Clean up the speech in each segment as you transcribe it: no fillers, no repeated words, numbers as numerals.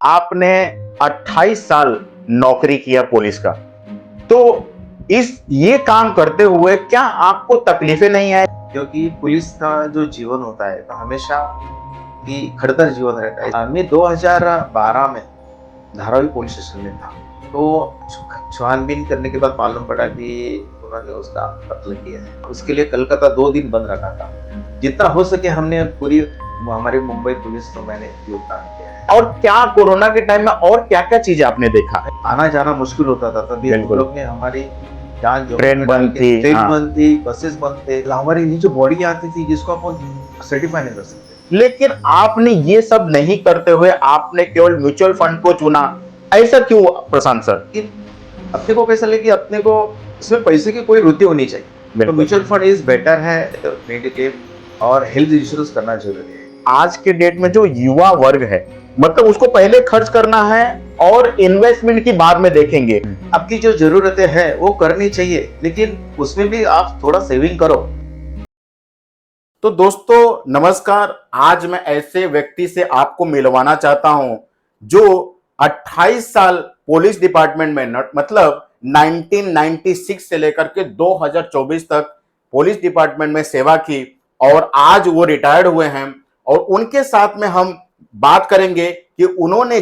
आपने 28 साल नौकरी किया पुलिस का, तो ये काम करते हुए क्या आपको तकलीफें नहीं आई? क्योंकि पुलिस का जो जीवन होता है तो हमेशा की खड़तर जीवन रहता है। मैं 2012 में धारावी पुलिस स्टेशन में था, तो छानबीन करने के बाद मालूम पड़ा कि उन्होंने उसका कत्ल किया है। उसके लिए कलकत्ता 2 दिन बंद रखा था। जितना हो सके हमने पूरी हमारी मुंबई पुलिस को मैंने योगदान किया है। और क्या कोरोना के टाइम में और क्या क्या चीजें आपने देखा? आना जाना मुश्किल होता था, तभी हम बिल्कुल। लोग ने हमारी जान जो ट्रेन बंद थी, ट्रेन हाँ। बंद थी, बसेस बंद थे, हमारी नीचे बॉडी आती थी जिसको अपन सर्टिफाई नहीं कर सकते। लेकिन आपने ये सब नहीं करते हुए आपने केवल म्यूचुअल फंड को चुना, ऐसा क्यों प्रशांत सर? लेकिन अपने को कैसा लगे कि अपने को इसमें पैसे की कोई रुचि होनी चाहिए, तो बिल्कुल। म्यूचुअल फंड इज बेटर है। मेडिक्लेम और हेल्थ इंश्योरेंस करना जरूरी है। आज के डेट में जो युवा वर्ग है, मतलब उसको पहले खर्च करना है और इन्वेस्टमेंट की बाद में देखेंगे। आपकी जो जरूरतें हैं वो करनी चाहिए, लेकिन उसमें भी आप थोड़ा सेविंग करो। तो दोस्तों नमस्कार, आज मैं ऐसे व्यक्ति से आपको मिलवाना चाहता हूं जो 28 साल पुलिस डिपार्टमेंट में मतलब 1996 से लेकर के 2024 तक पुलिस डिपार्टमेंट में सेवा की और आज वो रिटायर्ड हुए हैं। और उनके साथ में हम बात करेंगे कि उन्होंने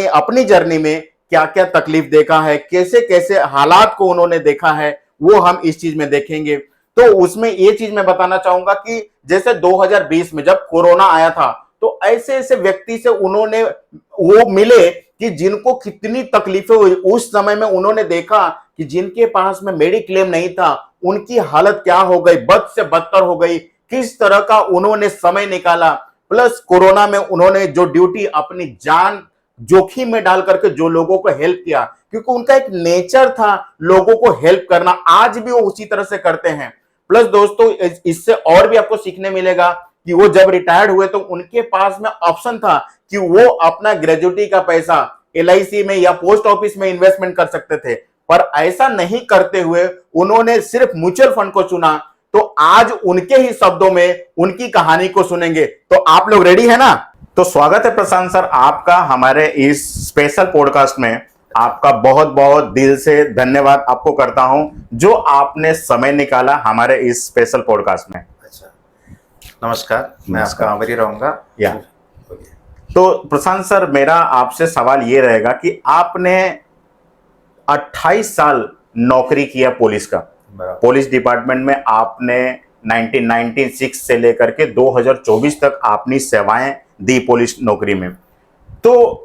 अपनी जर्नी में क्या क्या तकलीफ देखा है, कैसे कैसे हालात को उन्होंने देखा है, वो हम इस चीज में देखेंगे। तो उसमें ये चीज मैं बताना चाहूंगा कि जैसे 2020 में जब कोरोना आया था, तो ऐसे ऐसे व्यक्ति से उन्होंने वो मिले कि जिनको कितनी तकलीफें हुई। उस समय में उन्होंने देखा कि जिनके पास में मेडिक्लेम नहीं था, उनकी हालत क्या हो गई, बद से बदतर हो गई। किस तरह का उन्होंने समय निकाला, प्लस कोरोना में उन्होंने जो ड्यूटी अपनी जान जोखिम में डाल करके जो लोगों को हेल्प किया, क्योंकि उनका एक नेचर था लोगों को हेल्प करना, आज भी वो उसी तरह से करते हैं। प्लस दोस्तों इससे और भी आपको सीखने मिलेगा कि वो जब रिटायर्ड हुए तो उनके पास में ऑप्शन था कि वो अपना ग्रेजुएटी का पैसा LIC में या पोस्ट ऑफिस में इन्वेस्टमेंट कर सकते थे, पर ऐसा नहीं करते हुए उन्होंने सिर्फ म्यूचुअल फंड को चुना। तो आज उनके ही शब्दों में उनकी कहानी को सुनेंगे। तो आप लोग रेडी है ना? तो स्वागत है प्रशांत सर आपका हमारे इस स्पेशल पॉडकास्ट में। आपका बहुत बहुत दिल से धन्यवाद आपको करता हूं जो आपने समय निकाला हमारे इस स्पेशल पॉडकास्ट में। अच्छा, नमस्कार, मैं आपका आभारी रहूंगा। तो प्रशांत सर, मेरा आपसे सवाल ये रहेगा कि आपने 28 साल नौकरी किया पुलिस का, पुलिस डिपार्टमेंट में आपने 1996 से लेकर के 2024 तक अपनी सेवाएं दी पुलिस नौकरी में। तो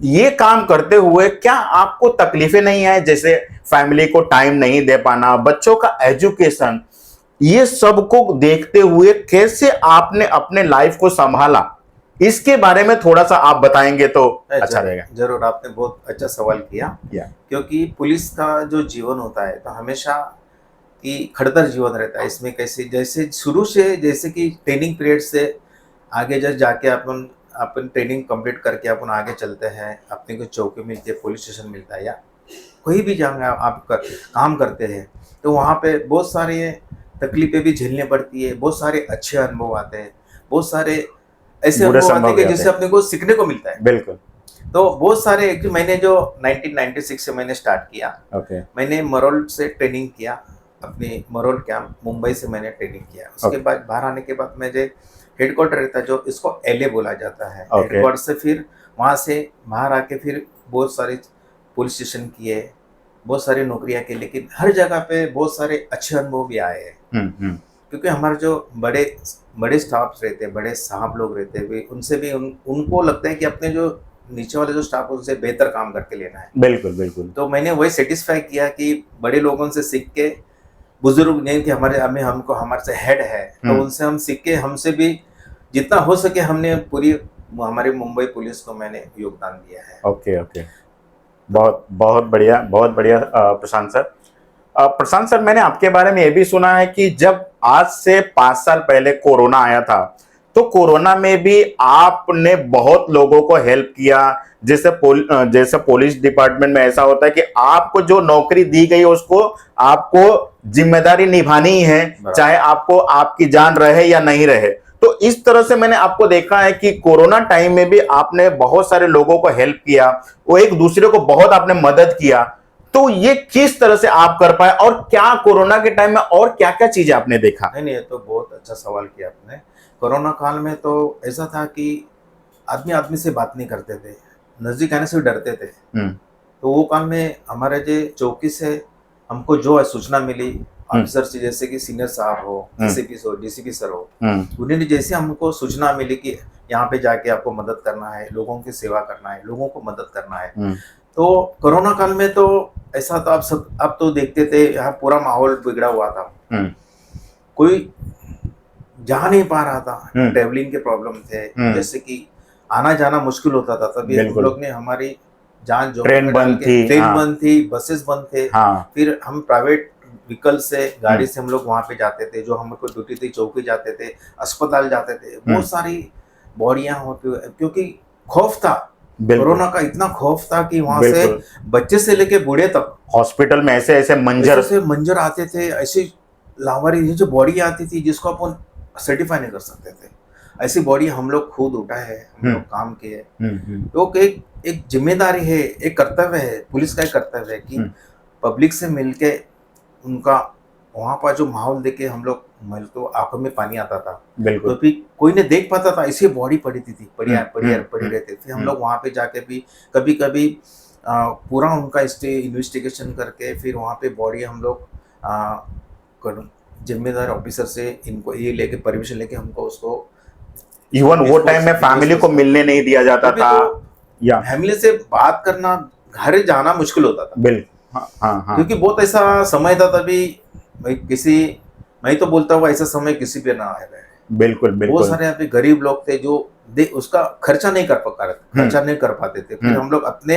ये काम करते हुए क्या आपको तकलीफें नहीं आई, जैसे फैमिली को टाइम नहीं दे पाना, बच्चों का एजुकेशन, ये सब को देखते हुए कैसे आपने अपने लाइफ को संभाला, इसके बारे में थोड़ा सा आप बताएंगे तो अच्छा रहेगा। जरूर, आपने बहुत अच्छा सवाल किया। क्योंकि पुलिस का जो जीवन होता है तो हमेशा की खड़तर जीवन रहता है। इसमें कैसे जैसे शुरू से जैसे कि ट्रेनिंग पीरियड से आगे जब जाके अपन ट्रेनिंग कंप्लीट करके अपन आगे चलते हैं, अपने को चौकी मिलती है, पुलिस स्टेशन मिलता है या कोई भी जगह आप काम करते हैं, तो वहाँ पे बहुत सारे तकलीफें भी झेलनी पड़ती है, बहुत सारे अच्छे अनुभव आते हैं, बहुत सारे ऐसे अनुभव आते हैं जिससे अपने को सीखने को मिलता है। बिल्कुल। तो बहुत सारे मैंने जो 1996 से मैंने स्टार्ट किया, मैंने मरोल से ट्रेनिंग किया, अपनी मरोल कैंप मुंबई से मैंने ट्रेनिंग किया। उसके बाद बाहर आने के बाद मुझे हेडक्वार्टर रहता है जो इसको LA बोला जाता है। हेडक्वार्टर से फिर वहाँ से बाहर आके फिर बहुत सारे पुलिस स्टेशन किए, बहुत सारी नौकरियाँ की, लेकिन हर जगह पे बहुत सारे अच्छे अनुभव भी आए हैं। क्योंकि हमारे जो बड़े स्टाफ रहते हैं, बड़े साहब लोग रहते हैं, उनसे भी उनको लगता है कि अपने जो नीचे वाले जो स्टाफ है उनसे बेहतर काम करके लेना है। बिल्कुल बिल्कुल। तो मैंने वही सेटिस्फाई किया कि बड़े लोगों से सीख के, बुजुर्ग नहीं कि हमको हमारे से हेड है, तो उनसे हम सीख के, हमसे भी जितना हो सके हमने पूरी हमारी मुंबई पुलिस को मैंने योगदान दिया है। ओके, बहुत बहुत बढ़िया, बहुत बढ़िया प्रशांत सर। प्रशांत सर, मैंने आपके बारे में ये भी सुना है कि जब आज से 5 साल पहले कोरोना आया था, तो कोरोना में भी आपने बहुत लोगों को हेल्प किया। जैसे पुलिस डिपार्टमेंट में ऐसा होता है कि आपको जो नौकरी दी गई उसको आपको जिम्मेदारी निभानी ही है, चाहे आपको आपकी जान रहे या नहीं रहे। तो तो इस तरह से मैंने आपको देखा है कि कोरोना टाइम में भी आपने बहुत सारे लोगों को हेल्प किया, वो एक दूसरे को बहुत आपने मदद किया। तो ये किस तरह से आप कर पाए और क्या कोरोना के टाइम में और क्या क्या चीजें आपने देखा? नहीं, ये तो बहुत अच्छा सवाल किया आपने। कोरोना काल में तो ऐसा था कि आदमी आदमी से बात नहीं करते थे, नजदीक आने से भी डरते थे। तो वो काल में हमारे जो चौकी से हमको जो सूचना मिली ऑफिसर से, जैसे कि सीनियर साहब हो, एसीपी हो, डीसीपी सर हो, उन्होंने जैसे हमको सूचना मिली कि यहाँ पे जाके आपको मदद करना है, लोगों की सेवा करना है, लोगों को मदद करना है। तो कोरोना काल में तो ऐसा तो आप तो देखते थे, यहाँ पूरा माहौल बिगड़ा हुआ था, कोई जा नहीं पा रहा था, ट्रेवलिंग के प्रॉब्लम थे, जैसे कि आना जाना मुश्किल होता था। तभी हम लोग ने हमारी जान जो ट्रेन बंद थी, ट्रेन बंद थी, बसेस बंद थे, फिर हम प्राइवेट व्हीकल से, गाड़ी से हम लोग वहां पे जाते थे, जो हमको ड्यूटी थी, चौकी जाते थे, अस्पताल जाते थे, बहुत सारी बॉडियां होती, क्योंकि खौफ था, कोरोना का इतना खौफ था कि वहां से बच्चे से लेके बूढ़े तक हॉस्पिटल में ऐसे ऐसे मंजर आते थे, ऐसी लावारी जो बॉडी आती थी जिसको अपन सर्टिफाई नहीं कर सकते थे, ऐसी बॉडी हम लोग खुद उठाए हैं, हम लोग काम किए। तो एक जिम्मेदारी है, एक कर्तव्य है, पुलिस का एक कर्तव्य है कि पब्लिक से मिलके उनका वहां पर जो माहौल देखे हम लोग, तो आंखों में पानी आता था, तो फिर कोई नहीं देख पाता था, ऐसी बॉडी पड़ी थी, पड़ी रहती थी। हम लोग वहां पे जाके भी कभी कभी पूरा उनका इन्वेस्टिगेशन करके फिर वहां पे बॉडी हम लोग जिम्मेदार ऑफिसर से इनको ये लेके परमिशन लेके हमको उसको, इवन वो टाइम में फैमिली को मिलने नहीं दिया जाता था, या फैमिली से बात करना, घर जाना मुश्किल होता था। बिल्कुल, हाँ। क्योंकि बहुत ऐसा समय था तभी, मैं तो बोलता हूँ ऐसा समय किसी पे ना आया। बिल्कुल। बहुत सारे यहाँ पे गरीब लोग थे जो उसका खर्चा नहीं कर पाते थे। फिर हम लोग अपने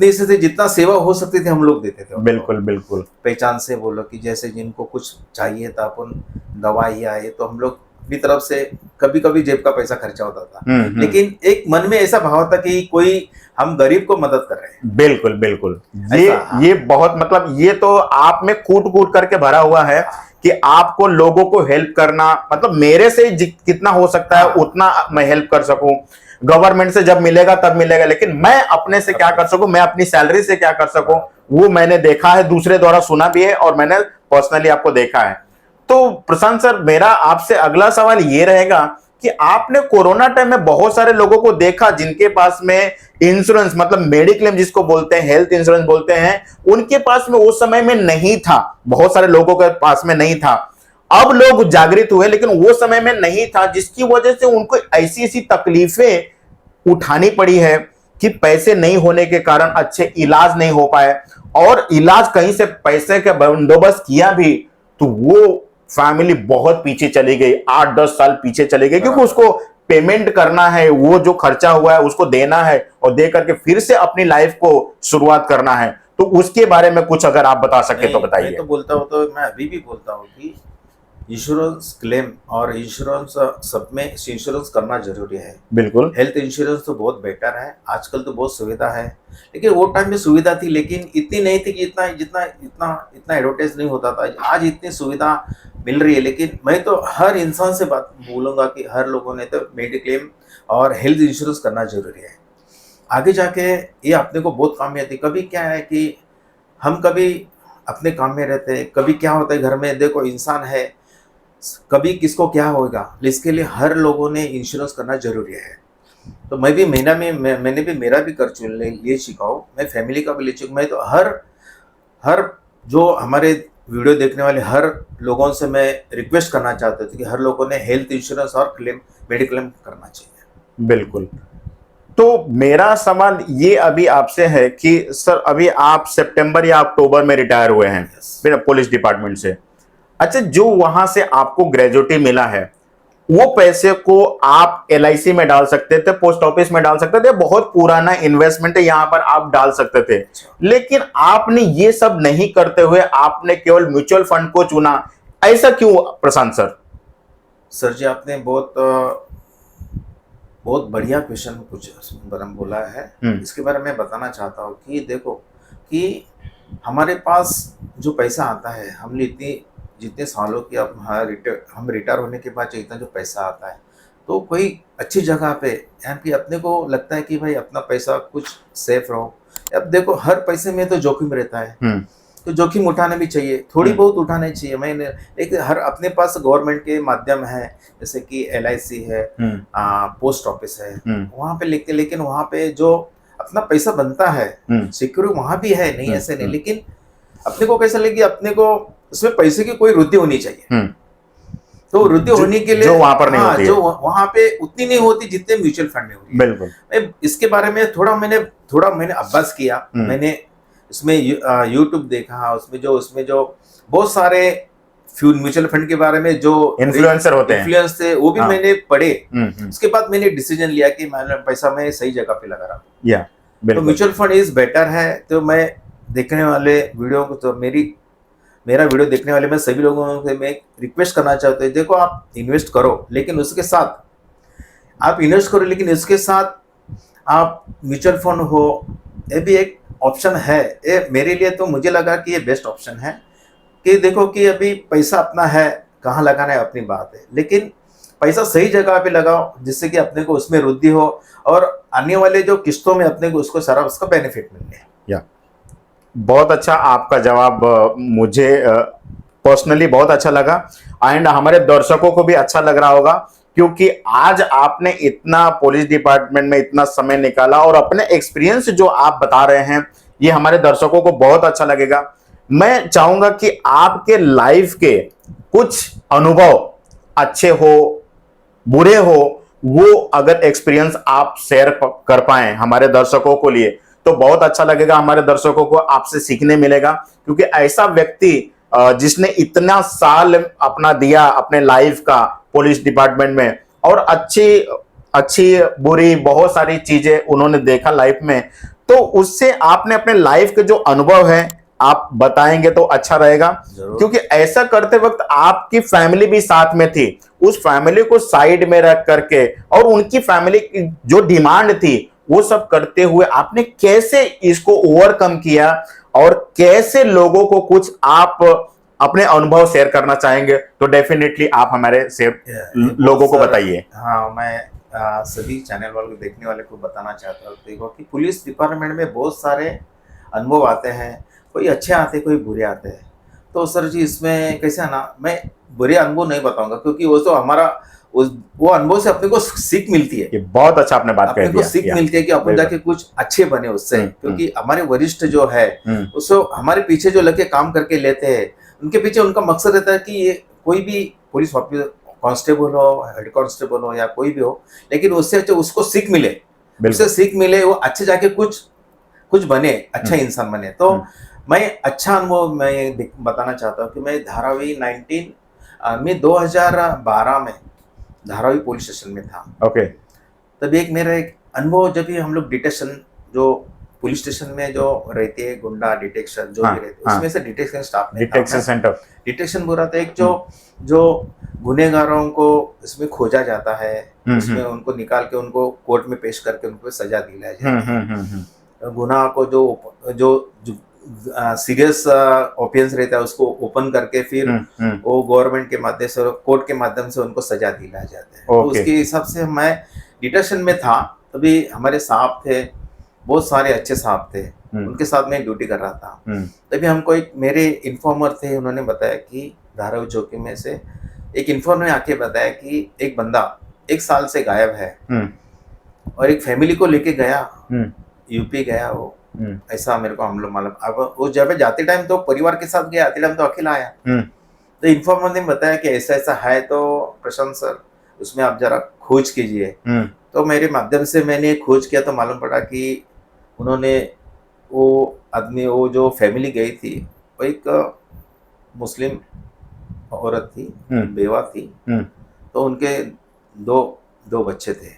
हिस्से से जितना सेवा हो सकती थी हम लोग देते थे। बिल्कुल। पहचान से बोलो कि जैसे जिनको कुछ चाहिए था, अपन दवाई आए तो हम लोग अपनी तरफ से, कभी कभी जेब का पैसा खर्चा होता था, लेकिन एक मन में ऐसा भाव था कि कोई हम गरीब को मदद कर रहे हैं। बिल्कुल। ये बहुत, मतलब ये तो आप में कूट करके भरा हुआ है कि आपको लोगों को हेल्प करना, मतलब मेरे से कितना हो सकता है उतना मैं हेल्प कर सकूं। गवर्नमेंट से जब मिलेगा तब मिलेगा, लेकिन मैं अपने से क्या कर सकूं, मैं अपनी सैलरी से क्या कर सकूं, वो मैंने देखा है, दूसरे द्वारा सुना भी है और मैंने पर्सनली आपको देखा है। तो प्रशांत सर, मेरा आपसे अगला सवाल ये रहेगा कि आपने कोरोना टाइम में बहुत सारे लोगों को देखा जिनके पास में इंश्योरेंस, मतलब मेडिक्लेम जिसको बोलते हैं, हेल्थ इंश्योरेंस बोलते हैं, उनके पास में उस समय में नहीं था, बहुत सारे लोगों के पास में नहीं था। अब लोग जागृत हुए, लेकिन वो समय में नहीं था, जिसकी वजह से उनको ऐसी ऐसी तकलीफें उठानी पड़ी है कि पैसे नहीं होने के कारण अच्छे इलाज नहीं हो पाए, और इलाज कहीं से पैसे का बंदोबस्त किया भी तो वो फैमिली बहुत पीछे चली गई, 8-10 साल पीछे चली गई, क्योंकि उसको पेमेंट करना है, वो जो खर्चा हुआ है उसको देना है, और दे करके फिर से अपनी लाइफ को शुरुआत करना है। तो उसके बारे में कुछ अगर आप बता सके तो बताइए। मैं तो बोलता हूँ, तो मैं अभी भी बोलता हूँ कि इंश्योरेंस क्लेम और इंश्योरेंस सब में इंश्योरेंस करना जरूरी है। बिल्कुल। हेल्थ इंश्योरेंस तो बहुत बेटर है, आजकल तो बहुत सुविधा है, लेकिन वो टाइम में सुविधा थी लेकिन इतनी नहीं थी कि इतना एडवर्टाइज नहीं होता था। आज इतनी सुविधा मिल रही है, लेकिन मैं तो हर इंसान से बात बोलूँगा कि हर लोगों ने तो मेडिक्लेम और हेल्थ इंश्योरेंस करना जरूरी है। आगे जाके ये अपने को बहुत काम में आती। कभी क्या है कि हम कभी अपने काम में रहते हैं, कभी क्या होता है घर में, देखो इंसान है, कभी किसको क्या होगा, इसके लिए हर लोगों ने इंश्योरेंस करना जरूरी है। तो मैं भी मैंने भी मेरा भी कर लिए सीखा, मैं फैमिली का भी ले चुका। मैं तो हर जो हमारे वीडियो देखने वाले हर लोगों से मैं रिक्वेस्ट करना चाहता था कि हर लोगों ने हेल्थ इंश्योरेंस और मेडिक्लेम करना चाहिए। बिल्कुल। तो मेरा सवाल ये अभी आपसे है कि सर, अभी आप सितंबर या अक्टूबर में रिटायर हुए हैं फिर पुलिस डिपार्टमेंट से। अच्छा, जो वहां से आपको ग्रेजुएटी मिला है, वो पैसे को आप LIC में डाल सकते थे, पोस्ट ऑफिस में डाल सकते थे, बहुत पुराना इन्वेस्टमेंट है, यहां पर आप डाल सकते थे, लेकिन आपने ये सब नहीं करते हुए आपने केवल म्यूचुअल फंड को चुना। ऐसा क्यों प्रशांत सर? सर जी, आपने बहुत बढ़िया क्वेश्चन कुछ बोला है। इसके बारे में बताना चाहता हूँ कि देखो कि हमारे पास जो पैसा आता है, हमने इतनी जितने सालों की अब हम रिटायर होने के बाद जो इतना जो पैसा आता है, तो कोई अच्छी जगह पे, यानी कि अपने को लगता है कि भाई अपना पैसा कुछ सेफ रहो। अब देखो हर पैसे में तो जोखिम रहता है, तो जोखिम उठाने भी चाहिए, थोड़ी बहुत उठाने चाहिए। मैंने एक हर अपने पास गवर्नमेंट के माध्यम है, जैसे कि LIC है, पोस्ट ऑफिस है, वहाँ पे लिखते, लेकिन वहाँ पे जो अपना पैसा बनता है सिक्योर वहाँ भी है, नहीं ऐसे नहीं, लेकिन अपने को कैसा लगे, अपने को उसमें पैसे की कोई वृद्धि होनी चाहिए। तो वृद्धि होने के लिए जो वहां पर नहीं होती है, जो वहां पे उतनी नहीं होती जितने म्यूचुअल फंड में होती है। बिल्कुल। मैं इसके बारे में थोड़ा मैंने अभ्यास किया, मैंने इसमें यूट्यूब देखा, उसमें जो बहुत सारे म्यूचुअल फंड के बारे में जो इन्फ्लुएंसर होते हैं, इन्फ्लुएंस थे, वो भी मैंने पढ़े। उसके बाद मैंने डिसीजन लिया कि मैं पैसा मैं सही जगह पे लगा रहा हूँ, तो म्यूचुअल फंड इज बेटर है। तो मैं देखने वाले वीडियो को, तो मेरा वीडियो देखने वाले मैं सभी लोगों से मैं रिक्वेस्ट करना चाहता हूँ, देखो आप इन्वेस्ट करो, लेकिन उसके साथ आप म्यूचुअल फंड हो, ये भी एक ऑप्शन है। ये मेरे लिए तो मुझे लगा कि ये बेस्ट ऑप्शन है, कि देखो कि अभी पैसा अपना है, कहाँ लगाना है अपनी बात है, लेकिन पैसा सही जगह पे लगाओ, जिससे कि अपने को उसमें वृद्धि हो और आने वाले जो किस्तों में अपने को उसको सारा उसका बेनिफिट मिले। बहुत अच्छा आपका जवाब, मुझे पर्सनली बहुत अच्छा लगा, एंड हमारे दर्शकों को भी अच्छा लग रहा होगा, क्योंकि आज आपने इतना पुलिस डिपार्टमेंट में इतना समय निकाला और अपने एक्सपीरियंस जो आप बता रहे हैं, ये हमारे दर्शकों को बहुत अच्छा लगेगा। मैं चाहूंगा कि आपके लाइफ के कुछ अनुभव, अच्छे हो बुरे हो, वो अगर एक्सपीरियंस आप शेयर कर पाए हमारे दर्शकों को लिए, तो बहुत अच्छा लगेगा। हमारे दर्शकों को आपसे सीखने मिलेगा, क्योंकि ऐसा व्यक्ति जिसने इतना साल अपना दिया अपने लाइफ का पुलिस डिपार्टमेंट में, और अच्छी बुरी बहुत सारी चीजें उन्होंने देखा लाइफ में, तो उससे आपने अपने लाइफ के जो अनुभव है आप बताएंगे तो अच्छा रहेगा। क्योंकि ऐसा करते वक्त आपकी फैमिली भी साथ में थी, उस फैमिली को साइड में रख करके और उनकी फैमिली की जो डिमांड थी वो सब करते हुए आपने कैसे इसको ओवरकम किया, और कैसे लोगों को कुछ आप अपने अनुभव शेयर करना चाहेंगे, तो डेफिनेटली आप हमारे लोगों को बताइए। हाँ, मैं सभी चैनल वालों को, देखने वाले को बताना चाहता हूँ, देखो कि पुलिस डिपार्टमेंट में बहुत सारे अनुभव आते हैं, कोई अच्छे आते हैं, कोई बुरे आते हैं। तो सर जी इसमें कैसे है ना, मैं बुरे अनुभव नहीं बताऊंगा, क्योंकि वो तो हमारा वो अनुभव से अपने को सीख मिलती है। ये बहुत अच्छा आपने बात कह दिया, अपने को सीख मिलती है कि अपन जाके कुछ अच्छे बने उससे, क्योंकि हमारे वरिष्ठ जो है उसको हमारे पीछे जो लगे काम करके लेते हैं, उनके पीछे उनका मकसद रहता है कि ये कोई भी पुलिस ऑफिसर, कांस्टेबल हो, हेड कांस्टेबल हो या कोई भी हो, लेकिन उससे अच्छा उसको सीख मिले, उससे सीख मिले, वो अच्छे जाके कुछ बने, अच्छा इंसान बने। तो मैं अच्छा अनुभव मैं बताना चाहता हूँ कि मैं धारावी 2012 में धारावी पुलिस स्टेशन में था। ओके। तभी एक मेरा एक अनुभव, जब भी हम लोग डिटेक्शन, जो पुलिस स्टेशन में जो रहते हैं गुंडा डिटेक्शन जो भी रहते हैं, उसमें से डिटेक्शन स्टाफ में डिटेक्शन सेंटर, डिटेक्शन बुरा था एक, जो गुनहगारों को इसमें खोजा जाता है, उसमें उनको निकाल के उनको कोर्ट में पेश करके उनको सजा दिलाया जाता है। गुनाह को जो सीरियस ऑफेंस रहता है उसको ओपन करके फिर वो गवर्नमेंट के माध्यम से, कोर्ट के माध्यम से उनको सजा दिलाया जाता है। तो उसके हिसाब से मैं डिटेक्शन में था, तभी हमारे साहब थे, बहुत सारे अच्छे साहब थे, उनके साथ मैं ड्यूटी कर रहा था। तभी हमको एक मेरे इन्फॉर्मर थे, उन्होंने बताया कि धारावी चौकी में से एक इन्फॉर्मर ने आके बताया कि एक बंदा 1 साल से गायब है, और एक फैमिली को लेके गया, यूपी गया वो, ऐसा मेरे को हम लोग मालूम। अब वो जब जाते टाइम तो परिवार के साथ गया, आते टाइम तो अकेला आया। तो इन्फॉर्मर ने बताया कि ऐसा ऐसा है, तो प्रशांत सर उसमें आप जरा खोज कीजिए। तो मेरे माध्यम से मैंने खोज किया, तो मालूम पड़ा कि उन्होंने वो आदमी, वो जो फैमिली गई थी, वो एक मुस्लिम औरत थी, बेवा थी, तो उनके दो बच्चे थे,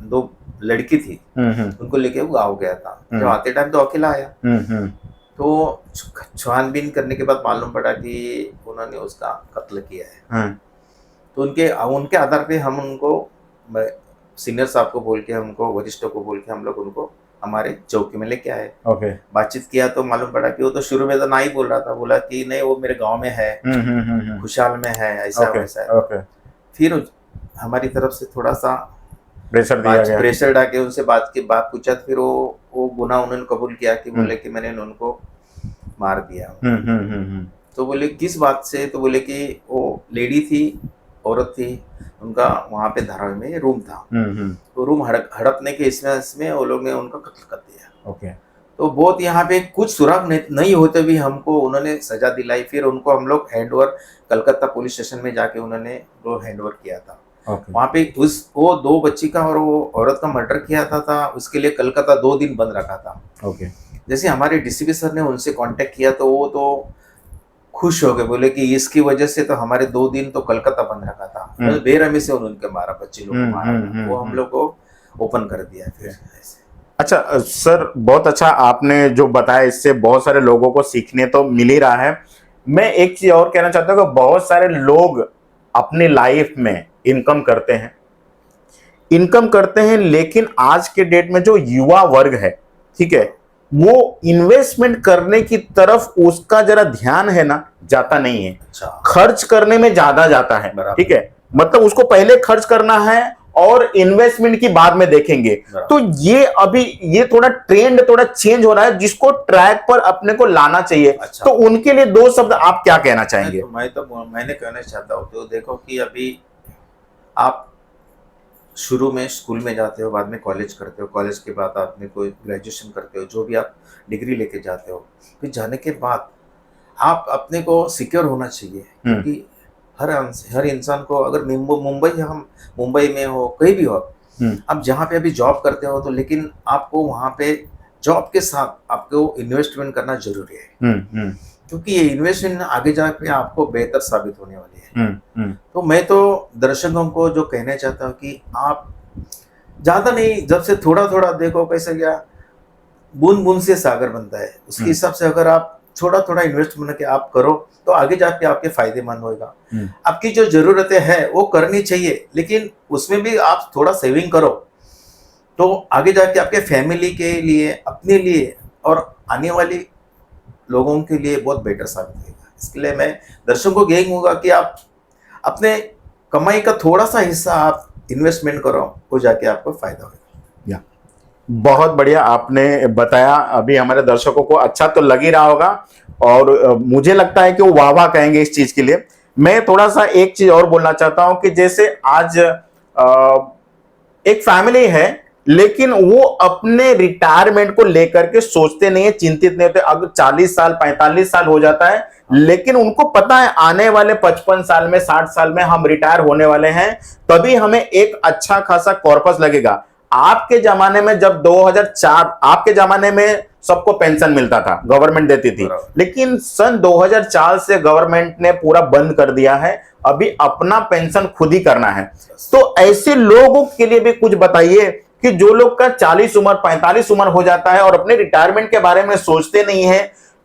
दो लड़की थी, उनको लेके वो गाँव गया था। जब आते टाइम तो अकेला आया, तो छानबीन करने के बाद मालूम पड़ा कि उन्होंने उसका कत्ल किया है। तो उनके आधार पे हम उनको, सीनियर साहब को बोल के, हमको वरिष्ठों को बोल के हम लोग उनको हमारे चौकी में लेके आए। ओके। बातचीत किया तो मालूम पड़ा कि वो तो शुरू में तो ना ही बोल रहा था, बोला कि नहीं वो मेरे गांव में है, खुशहाल में है, ऐसा ओके वैसा है। ओके। फिर हमारी तरफ से थोड़ा सा प्रेशर दिया गया। प्रेशर डाके उनसे बात पूछा, फिर वो गुनाह उन्होंने कबूल किया कि बोले कि मैंने उनको मार दिया। तो बोले किस बात से, तो बोले कि वो लेडी थी, औरत थी, उनका वहाँ पे धारावी में रूम था, तो रूम हड़पने के इसमें वो लोग ने उनका कत्ल कर दिया। ओके। तो बहुत यहाँ पे कुछ सुराग नहीं होते भी हमको उन्होंने सजा दिलाई। फिर उनको हम लोग हैंडओवर कलकत्ता पुलिस स्टेशन में जाके उन्होंने वो हैंडओवर किया था। वहाँ पे वो 2 बच्ची का और वो औरत का मर्डर किया था उसके लिए कलकत्ता 2 दिन बंद रखा था। ओके। जैसे हमारे डीसीपी सर ने उनसे कांटेक्ट किया तो वो तो खुश हो गए, बोले कि इसकी वजह से तो हमारे 2 दिन तो कलकत्ता बंद रखा था, मतलब बेरहमी से उन्होंने मारा, बच्चे लोग को मारा था, वो हम लोग को ओपन कर दिया फिर ऐसे। अच्छा सर, बहुत अच्छा आपने जो बताया, इससे बहुत सारे लोगों को सीखने तो मिल ही रहा है। मैं एक चीज और कहना चाहता हूँ कि बहुत सारे लोग अपनी लाइफ में इनकम करते हैं, लेकिन आज के डेट में जो युवा वर्ग है, ठीक है, वो इन्वेस्टमेंट करने की तरफ उसका जरा ध्यान है ना, जाता नहीं है। अच्छा। खर्च करने में ज्यादा जाता है, ठीक है, मतलब उसको पहले खर्च करना है और इन्वेस्टमेंट की बाद में देखेंगे। तो ये थोड़ा ट्रेंड थोड़ा चेंज हो रहा है, जिसको ट्रैक पर अपने को लाना चाहिए। अच्छा। तो उनके लिए 2 शब्द आप क्या कहना चाहेंगे? मैंने कहना चाहता हूँ, तो देखो कि अभी आप शुरू में स्कूल में जाते हो, बाद में कॉलेज करते हो, कॉलेज के बाद आपने कोई ग्रेजुएशन करते हो, जो भी आप डिग्री लेके जाते हो, फिर जाने के बाद आप अपने को सिक्योर होना चाहिए। क्योंकि हर इंसान को, अगर मुंबई में हो, कहीं भी हो, आप जहाँ पे अभी जॉब करते हो, तो लेकिन आपको वहाँ पे जॉब के साथ आपको इन्वेस्टमेंट करना जरूरी है। क्योंकि ये इन्वेस्टमेंट आगे जाके आपको बेहतर साबित होने वाली है। तो मैं तो दर्शकों को जो कहना चाहता हूँ कि आप ज्यादा नहीं, जब से थोड़ा थोड़ा देखो, कैसे क्या बूंद बूंद से सागर बनता है, उसके हिसाब से अगर आप थोड़ा थोड़ा इन्वेस्टमेंट के आप करो, तो आगे जाके आपके फायदेमंद होगा। आपकी जो जरूरतें हैं वो करनी चाहिए, लेकिन उसमें भी आप थोड़ा सेविंग करो, तो आगे जाके आपके फैमिली के लिए, अपने लिए और आने वाली लोगों के लिए बहुत बेटर साबित होगा। इसके लिए मैं दर्शकों को यही कहूँगा कि आप अपने कमाई का थोड़ा सा हिस्सा आप इन्वेस्टमेंट करो, वो जाके आपको फायदा होगा। बहुत बढ़िया आपने बताया। अभी हमारे दर्शकों को अच्छा तो लग ही रहा होगा, और मुझे लगता है कि वो वाह वाह कहेंगे इस चीज के लिए। मैं थोड़ा सा एक चीज और बोलना चाहता हूं कि जैसे आज एक फैमिली है, लेकिन वो अपने रिटायरमेंट को लेकर के सोचते नहीं है, चिंतित नहीं होते। अगर 40 साल 45 साल हो जाता है, लेकिन उनको पता है आने वाले 55 साल में, 60 साल में हम रिटायर होने वाले हैं, तभी हमें एक अच्छा खासा कॉर्पस लगेगा। आपके जमाने में जब 2004, आपके जमाने में सबको पेंशन मिलता था, गवर्नमेंट देती थी, लेकिन सन 2004 से गवर्नमेंट ने पूरा बंद कर दिया है। अभी अपना पेंशन खुद ही करना है। तो ऐसे लोगों के लिए भी कुछ बताइए कि जो लोग का 40 उम्र 45 उम्र हो जाता है और अपने रिटायरमेंट के बारे में सोचते नहीं है,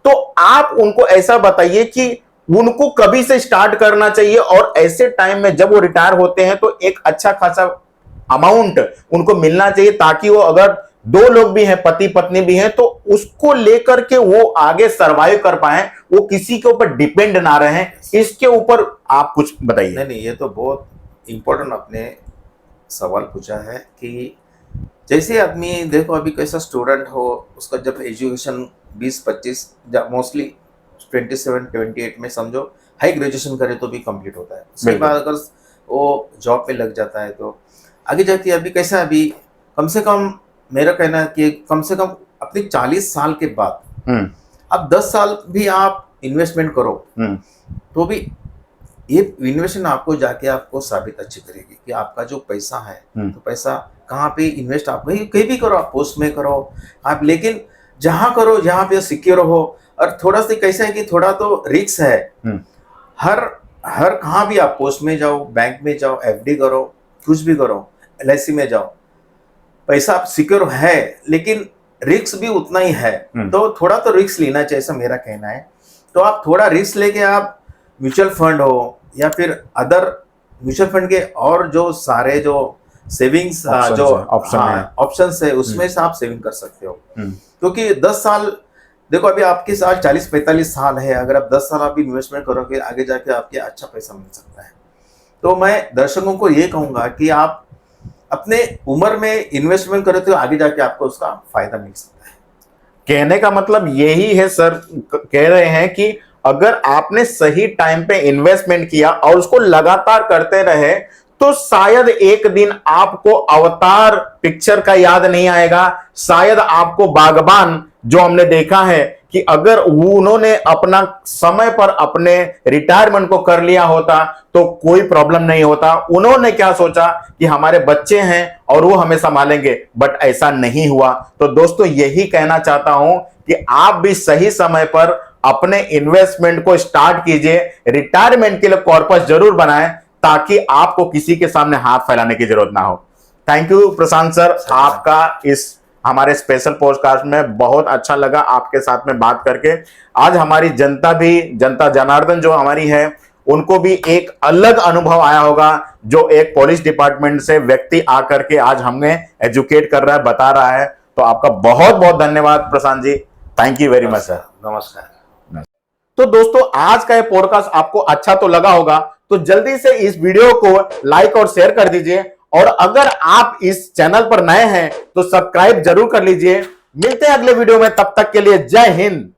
तो आप उनको ऐसा बताइए कि उनको कभी से स्टार्ट करना चाहिए, और ऐसे टाइम में जब वो रिटायर होते हैं तो एक अच्छा खासा अमाउंट उनको मिलना चाहिए, ताकि वो, अगर 2 लोग भी हैं, पति पत्नी भी हैं, तो उसको लेकर के वो आगे सरवाइव कर पाए, वो किसी के ऊपर डिपेंड ना रहे। इसके ऊपर आप कुछ बताइए। नहीं, ये तो बहुत इंपॉर्टेंट आपने सवाल पूछा है कि जैसे आदमी देखो, अभी कैसा स्टूडेंट हो, उसका जब एजुकेशन 20-25, मोस्टली 27-28 में समझो हाई ग्रेजुएशन करे तो भी कंप्लीट होता है। उसके बाद अगर वो जॉब पे लग जाता है तो आगे जाके, अभी कैसा, अभी कम से कम मेरा कहना है कि कम से कम अपने 40 साल के बाद अब 10 साल भी आप इन्वेस्टमेंट करो, तो भी ये इन्वेस्टमेंट आपको जाके आपको साबित अच्छी करेगी कि आपका जो पैसा है, तो पैसा कहाँ पे इन्वेस्ट, आप कहीं भी करो, आप पोस्ट में करो आप, लेकिन जहाँ करो जहाँ पे सिक्योर हो। और थोड़ा सा कैसा है कि थोड़ा तो रिस्क है, हर कहाँ भी आप पोस्ट में जाओ, बैंक में जाओ, एफडी करो, कुछ भी करो, एलआईसी में जाओ, पैसा आप सिक्योर है, लेकिन रिस्क भी उतना ही है। तो थोड़ा तो रिस्क लेना चाहिए, ऐसा मेरा कहना है। तो आप थोड़ा रिस्क लेके आप म्यूचुअल फंड हो या फिर अदर म्यूचुअल फंड के और जो सारे जो सेविंग्स Options जो है, option है। ऑप्शन है उसमें से आप सेविंग कर सकते हो। क्योंकि 10 साल देखो, अभी आपके साल 40-45 साल है, अगर आप 10 साल आप इन्वेस्टमेंट करोगे आगे जाके आपके अच्छा पैसा मिल सकता है। तो मैं दर्शकों को ये कहूंगा कि आप अपने उम्र में इन्वेस्टमेंट करो तो आगे जाके आपको उसका फायदा मिल सकता है। कहने का मतलब यही है सर, कह रहे हैं कि अगर आपने सही टाइम पे इन्वेस्टमेंट किया और उसको लगातार करते रहे तो शायद एक दिन आपको अवतार पिक्चर का याद नहीं आएगा, शायद आपको बागबान जो हमने देखा है कि अगर उन्होंने अपना समय पर अपने रिटायरमेंट को कर लिया होता तो कोई प्रॉब्लम नहीं होता। उन्होंने क्या सोचा कि हमारे बच्चे हैं और वो हमें संभालेंगे, बट ऐसा नहीं हुआ। तो दोस्तों यही कहना चाहता हूं कि आप भी सही समय पर अपने इन्वेस्टमेंट को स्टार्ट कीजिए, रिटायरमेंट के लिए कॉर्पस जरूर बनाएं ताकि आपको किसी के सामने हाथ फैलाने की जरूरत ना हो। थैंक यू प्रशांत सर, आपका इस हमारे स्पेशल पॉडकास्ट में बहुत अच्छा लगा आपके साथ में बात करके। आज हमारी जनता भी, जनता जनार्दन जो हमारी है, उनको भी एक अलग अनुभव आया होगा जो एक पुलिस डिपार्टमेंट से व्यक्ति आकर के आज हमें एजुकेट कर रहा है, बता रहा है। तो आपका बहुत बहुत धन्यवाद Prashant ji, thank you very much sir. नमस्कार। तो दोस्तों आज का ये पॉडकास्ट आपको अच्छा तो लगा होगा, तो जल्दी से इस वीडियो को लाइक और शेयर कर दीजिए, और अगर आप इस चैनल पर नए हैं तो सब्सक्राइब जरूर कर लीजिए। मिलते हैं अगले वीडियो में, तब तक के लिए जय हिंद।